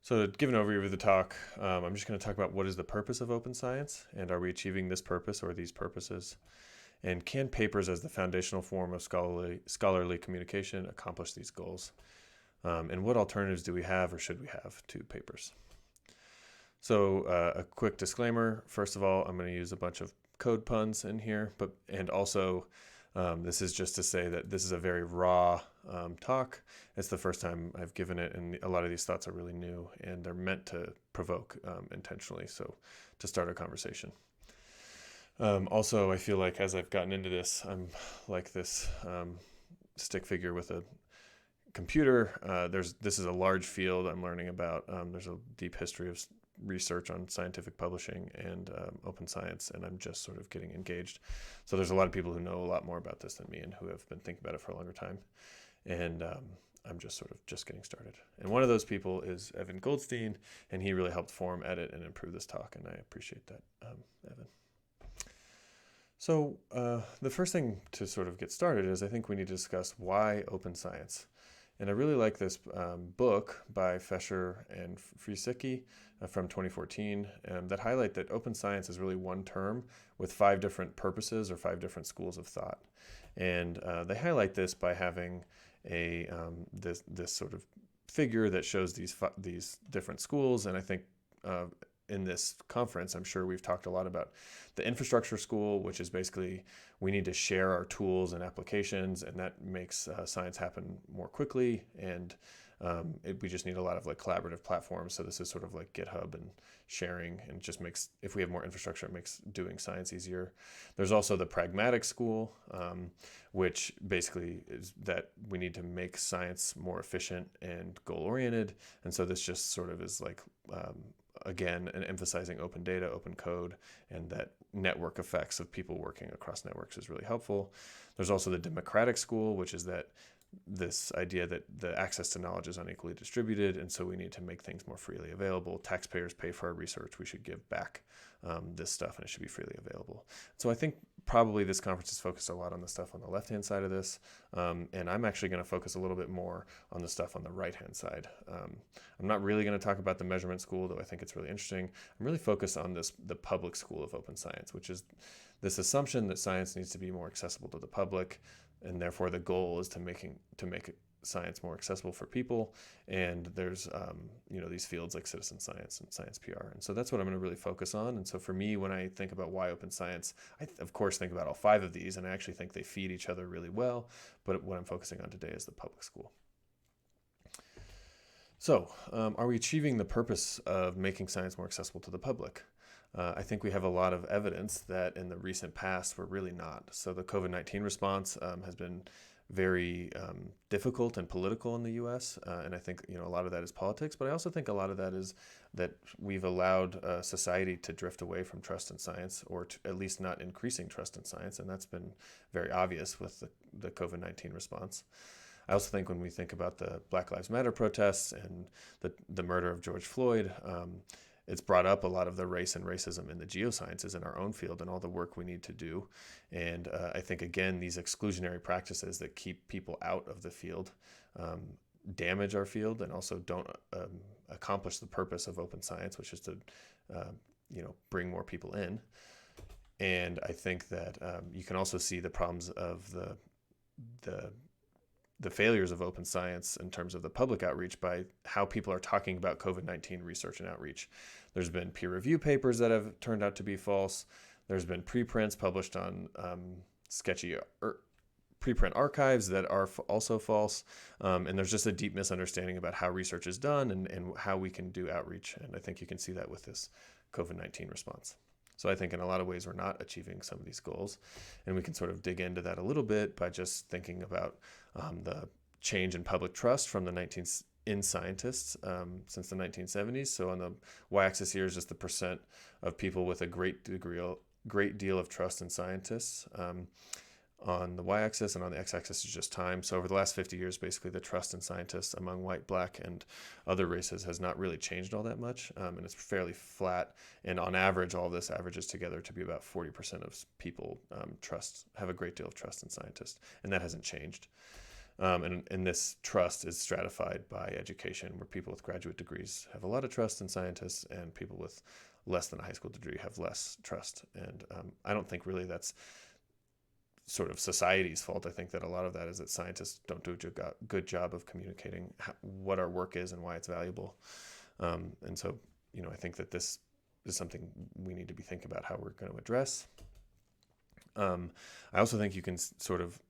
So to give an overview of the talk, I'm just going to talk about what is the purpose of open science, and are we achieving this purpose or these purposes? And can papers as the foundational form of scholarly communication accomplish these goals? And what alternatives do we have or should we have to papers? So a quick disclaimer. First of all, I'm going to use a bunch of code puns in here, and also this is just to say that this is a very raw talk. It's the first time I've given it, and a lot of these thoughts are really new, and they're meant to provoke intentionally, so to start a conversation. Also, I feel like as I've gotten into this, I'm like this stick figure with a computer. This is a large field I'm learning about. There's a deep history of research on scientific publishing and open science, and I'm just sort of getting engaged. So there's a lot of people who know a lot more about this than me and who have been thinking about it for a longer time. And I'm just sort of just getting started. And one of those people is Evan Goldstein, and he really helped form, edit, and improve this talk, and I appreciate that, Evan. So the first thing to sort of get started is I think we need to discuss why open science. And I really like this book by Fescher and Friesicki from 2014 that highlight that open science is really one term with 5 different purposes or 5 different schools of thought. And they highlight this by having this sort of figure that shows these different schools. And I think in this conference, I'm sure we've talked a lot about the infrastructure school, which is basically we need to share our tools and applications, and that makes science happen more quickly. And we just need a lot of like collaborative platforms. So this is sort of like GitHub and sharing, and just makes, if we have more infrastructure, it makes doing science easier. There's also the pragmatic school, which basically is that we need to make science more efficient and goal-oriented. And so this just sort of is like, again, and emphasizing open data, open code, and that network effects of people working across networks is really helpful. There's also the democratic school, which is that this idea that the access to knowledge is unequally distributed, and so we need to make things more freely available. Taxpayers pay for our research. We should give back this stuff, and it should be freely available. So I think probably this conference is focused a lot on the stuff on the left-hand side of this, and I'm actually going to focus a little bit more on the stuff on the right-hand side. I'm not really going to talk about the measurement school, though I think it's really interesting. I'm really focused on the public school of open science, which is this assumption that science needs to be more accessible to the public, and therefore the goal is to make science more accessible for people. And there's these fields like citizen science and science PR, and so that's what I'm going to really focus on. And so for me, when I think about why open science, I of course think about all 5 of these, and I actually think they feed each other really well. But what I'm focusing on today is the public school. So are we achieving the purpose of making science more accessible to the public? I think we have a lot of evidence that in the recent past we're really not. So the COVID-19 response has been very difficult and political in the U.S., and I think a lot of that is politics, but I also think a lot of that is that we've allowed society to drift away from trust in science, or at least not increasing trust in science, and that's been very obvious with the COVID-19 response. I also think when we think about the Black Lives Matter protests and the murder of George Floyd, it's brought up a lot of the race and racism in the geosciences in our own field and all the work we need to do. And I think, again, these exclusionary practices that keep people out of the field damage our field, and also don't accomplish the purpose of open science, which is to bring more people in. And I think that you can also see the problems of the failures of open science in terms of the public outreach by how people are talking about COVID-19 research and outreach. There's been peer review papers that have turned out to be false. There's been preprints published on sketchy preprint archives that are also false. And there's just a deep misunderstanding about how research is done and how we can do outreach. And I think you can see that with this COVID-19 response. So I think in a lot of ways we're not achieving some of these goals, and we can sort of dig into that a little bit by just thinking about the change in public trust from in scientists since the 1970s. So on the y-axis here is just the percent of people with a great deal of trust in scientists on the y-axis, and on the x-axis is just time. So over the last 50 years, basically the trust in scientists among white, black, and other races has not really changed all that much, and it's fairly flat. And on average, all of this averages together to be about 40% of people have a great deal of trust in scientists, and that hasn't changed. And this trust is stratified by education, where people with graduate degrees have a lot of trust in scientists, and people with less than a high school degree have less trust. And I don't think really that's sort of society's fault. I think that a lot of that is that scientists don't do a good job of communicating what our work is and why it's valuable. And so, I think that this is something we need to be thinking about how we're going to address. I also think you can sort of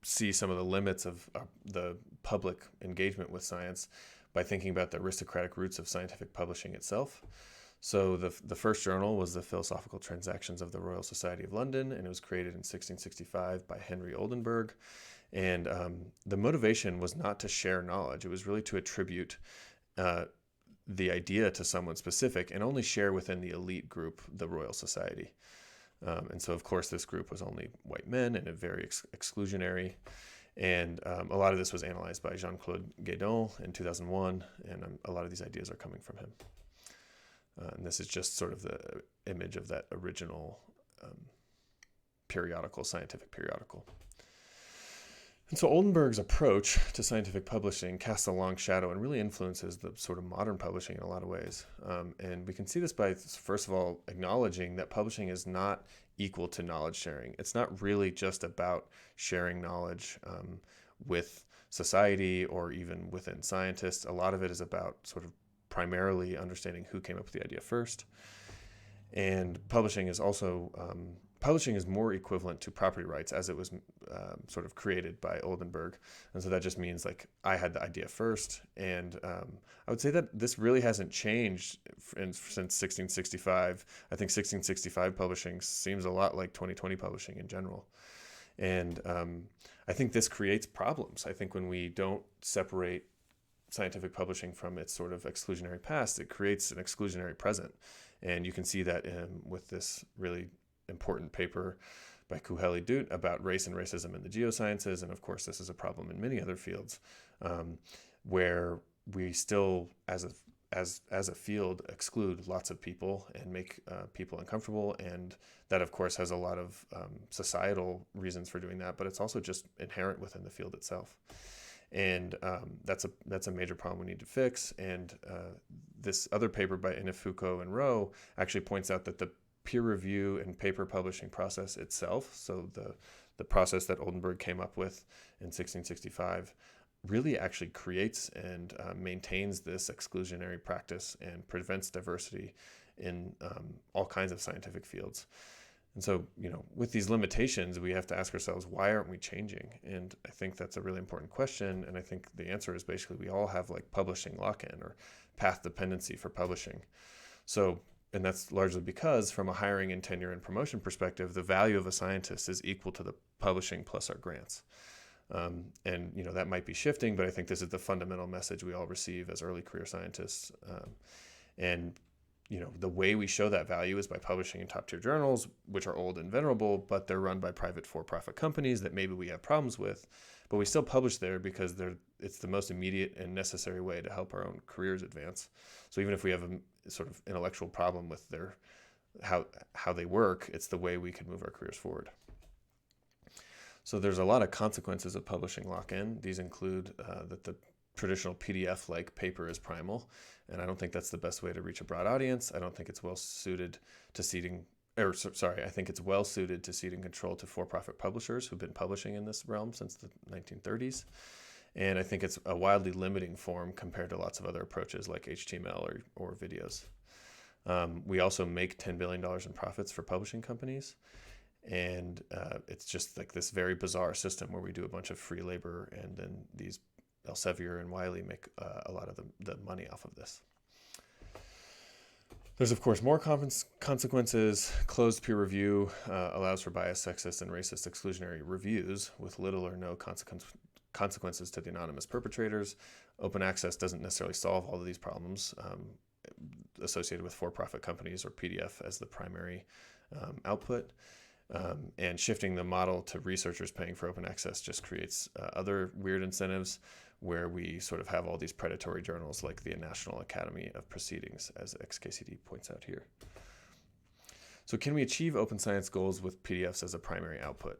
see some of the limits of the public engagement with science by thinking about the aristocratic roots of scientific publishing itself. So the first journal was the Philosophical Transactions of the Royal Society of London, and it was created in 1665 by Henry Oldenburg. And the motivation was not to share knowledge. It was really to attribute the idea to someone specific and only share within the elite group, the Royal Society. And so, of course, this group was only white men and very exclusionary. And a lot of this was analyzed by Jean-Claude Guédon in 2001, and a lot of these ideas are coming from him. And this is just sort of the image of that original scientific periodical. And so Oldenburg's approach to scientific publishing casts a long shadow and really influences the sort of modern publishing in a lot of ways. And we can see this by, first of all, acknowledging that publishing is not equal to knowledge sharing. It's not really just about sharing knowledge with society or even within scientists. A lot of it is about sort of primarily understanding who came up with the idea first. And publishing is also more equivalent to property rights as it was sort of created by Oldenburg. And so that just means like I had the idea first. And I would say that this really hasn't changed since 1665. I think 1665 publishing seems a lot like 2020 publishing in general. And I think this creates problems. I think when we don't separate scientific publishing from its sort of exclusionary past, it creates an exclusionary present. And you can see that with this really important paper by Kuheli Dut about race and racism in the geosciences. And of course, this is a problem in many other fields where we still, as a field, exclude lots of people and make people uncomfortable. And that, of course, has a lot of societal reasons for doing that, but it's also just inherent within the field itself. And that's a major problem we need to fix. And this other paper by Inafuko and Rowe actually points out that the peer review and paper publishing process itself, so the process that Oldenburg came up with in 1665, really actually creates and maintains this exclusionary practice and prevents diversity in all kinds of scientific fields. And so, with these limitations, we have to ask ourselves, why aren't we changing? And I think that's a really important question. And I think the answer is basically we all have like publishing lock-in or path dependency for publishing. So, and that's largely because from a hiring and tenure and promotion perspective, the value of a scientist is equal to the publishing plus our grants. And, that might be shifting, but I think this is the fundamental message we all receive as early career scientists. The way we show that value is by publishing in top tier journals, which are old and venerable, but they're run by private for-profit companies that maybe we have problems with, but we still publish there because it's the most immediate and necessary way to help our own careers advance. So even if we have a sort of intellectual problem with how they work, it's the way we can move our careers forward. So there's a lot of consequences of publishing lock-in. These include that the traditional PDF-like paper is primal, and I don't think that's the best way to reach a broad audience. I don't think it's well suited to I think it's well suited to ceding control to for-profit publishers who've been publishing in this realm since the 1930s. And I think it's a wildly limiting form compared to lots of other approaches like HTML or videos. We also make $10 billion in profits for publishing companies. And it's just like this very bizarre system where we do a bunch of free labor, and then these Elsevier and Wiley make a lot of the money off of this. There's, of course, more consequences. Closed peer review allows for biased, sexist, and racist exclusionary reviews with little or no consequences to the anonymous perpetrators. Open access doesn't necessarily solve all of these problems associated with for-profit companies or PDF as the primary output. And shifting the model to researchers paying for open access just creates other weird incentives where we sort of have all these predatory journals like the National Academy of Proceedings, as XKCD points out here. So can we achieve open science goals with PDFs as a primary output?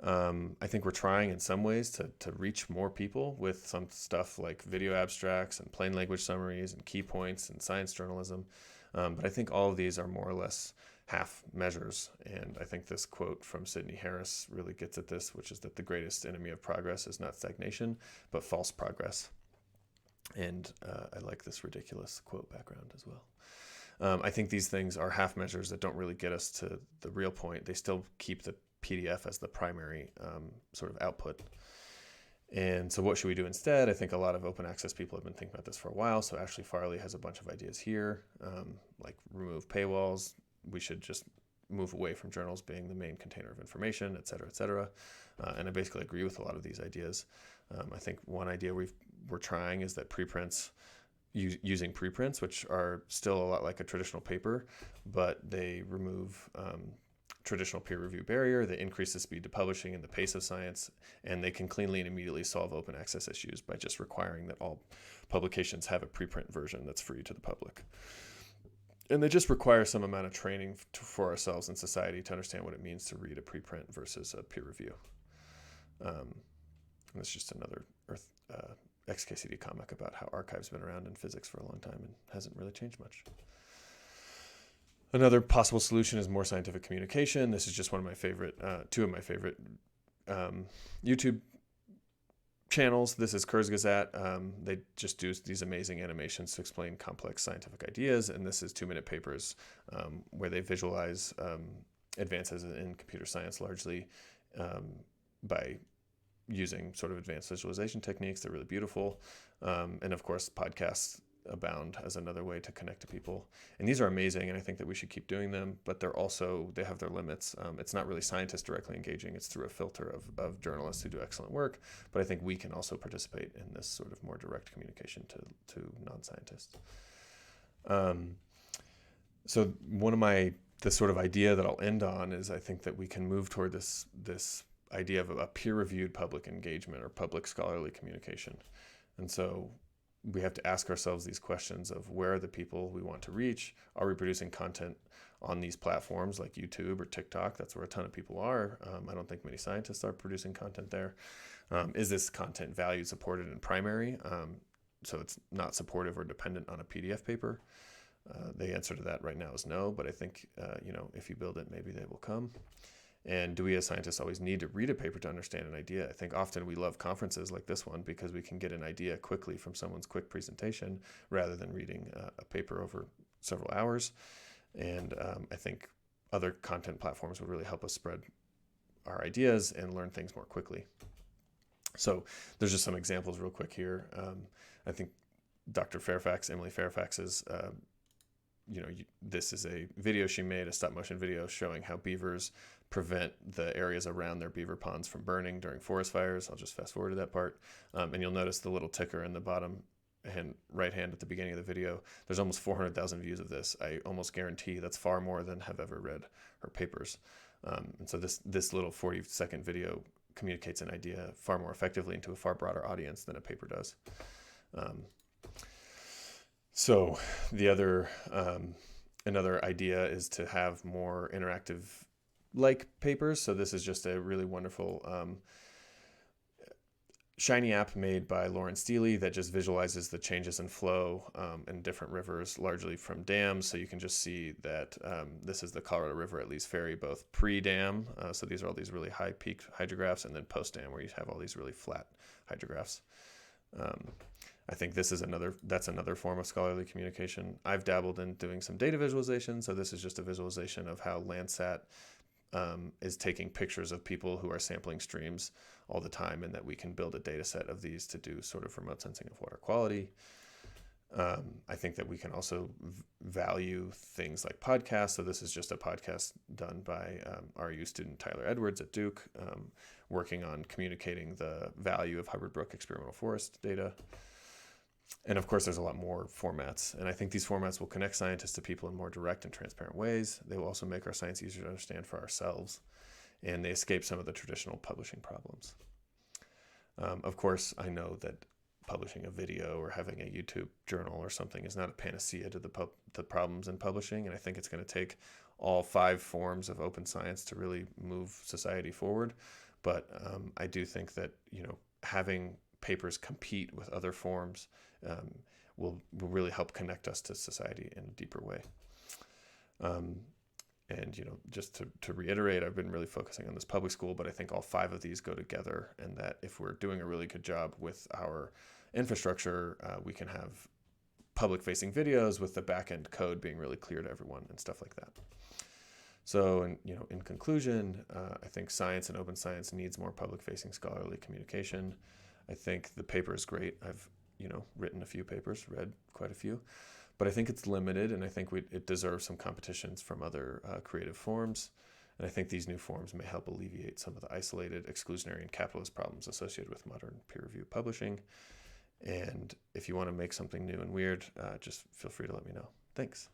I think we're trying in some ways to reach more people with some stuff like video abstracts and plain language summaries and key points and science journalism. But I think all of these are more or less half measures. And I think this quote from Sidney Harris really gets at this, which is that the greatest enemy of progress is not stagnation, but false progress. And I like this ridiculous quote background as well. I think these things are half measures that don't really get us to the real point. They still keep the PDF as the primary sort of output. And so what should we do instead? I think a lot of open access people have been thinking about this for a while. So Ashley Farley has a bunch of ideas here, like remove paywalls. We should just move away from journals being the main container of information, et cetera, et cetera. And I basically agree with a lot of these ideas. I think one idea we're trying is that preprints, using preprints, which are still a lot like a traditional paper, but they remove traditional peer review barrier, they increase the speed to publishing and the pace of science, and they can cleanly and immediately solve open access issues by just requiring that all publications have a preprint version that's free to the public. And they just require some amount of training for ourselves in society to understand what it means to read a preprint versus a peer review. And it's just another XKCD comic about how archive's been around in physics for a long time and hasn't really changed much. Another possible solution is more scientific communication. This is just one of my favorite, two of my favorite YouTube channels. This is Kurzgesagt. They just do these amazing animations to explain complex scientific ideas. And this is 2-minute papers where they visualize advances in computer science largely by using sort of advanced visualization techniques. They're really beautiful. And of course, podcasts abound as another way to connect to people. And these are amazing, and I think that we should keep doing them, but they have their limits. It's not really scientists directly engaging. It's through a filter of journalists who do excellent work. But I think we can also participate in this sort of more direct communication to non-scientists. So the sort of idea that I'll end on is I think that we can move toward this idea of a peer-reviewed public engagement or public scholarly communication. And so we have to ask ourselves these questions of where are the people we want to reach? Are we producing content on these platforms like YouTube or TikTok? That's where a ton of people are. I don't think many scientists are producing content there. Is this content value supported in primary? So it's not supportive or dependent on a PDF paper. The answer to that right now is no, but I think, if you build it, maybe they will come. And do we as scientists always need to read a paper to understand an idea? I think often we love conferences like this one because we can get an idea quickly from someone's quick presentation rather than reading a paper over several hours. And I think other content platforms would really help us spread our ideas and learn things more quickly. So there's just some examples real quick here. I think Emily Fairfax's this is a video she made, a stop motion video showing how beavers prevent the areas around their beaver ponds from burning during forest fires. I'll just fast forward to that part. And you'll notice the little ticker in the bottom right hand at the beginning of the video. There's almost 400,000 views of this. I almost guarantee that's far more than have ever read her papers. And so this little 40-second video communicates an idea far more effectively into a far broader audience than a paper does. So the another idea is to have more interactive papers. So this is just a really wonderful Shiny app made by Lauren Steely that just visualizes the changes in flow in different rivers, largely from dams. So you can just see that this is the Colorado River at Lee's Ferry, both pre-dam. So these are all these really high peak hydrographs, and then post-dam where you have all these really flat hydrographs. I think that's another form of scholarly communication. I've dabbled in doing some data visualization. So this is just a visualization of how Landsat is taking pictures of people who are sampling streams all the time, and that we can build a data set of these to do sort of remote sensing of water quality. I think that we can also value things like podcasts. So this is just a podcast done by RU student Tyler Edwards at Duke, working on communicating the value of Hubbard Brook experimental forest data. And of course, there's a lot more formats. And I think these formats will connect scientists to people in more direct and transparent ways. They will also make our science easier to understand for ourselves. And they escape some of the traditional publishing problems. Of course, I know that publishing a video or having a YouTube journal or something is not a panacea to the problems in publishing. And I think it's going to take all 5 forms of open science to really move society forward. But I do think that, having papers compete with other forms will really help connect us to society in a deeper way. And just to reiterate, I've been really focusing on this public school, but I think all 5 of these go together, and that if we're doing a really good job with our infrastructure, we can have public-facing videos with the back-end code being really clear to everyone and stuff like that. So, in conclusion, I think science and open science needs more public-facing scholarly communication. I think the paper is great. I've written a few papers, read quite a few, but I think it's limited, and I think it deserves some competitions from other creative forms. And I think these new forms may help alleviate some of the isolated, exclusionary, and capitalist problems associated with modern peer-reviewed publishing. And if you want to make something new and weird, just feel free to let me know. Thanks.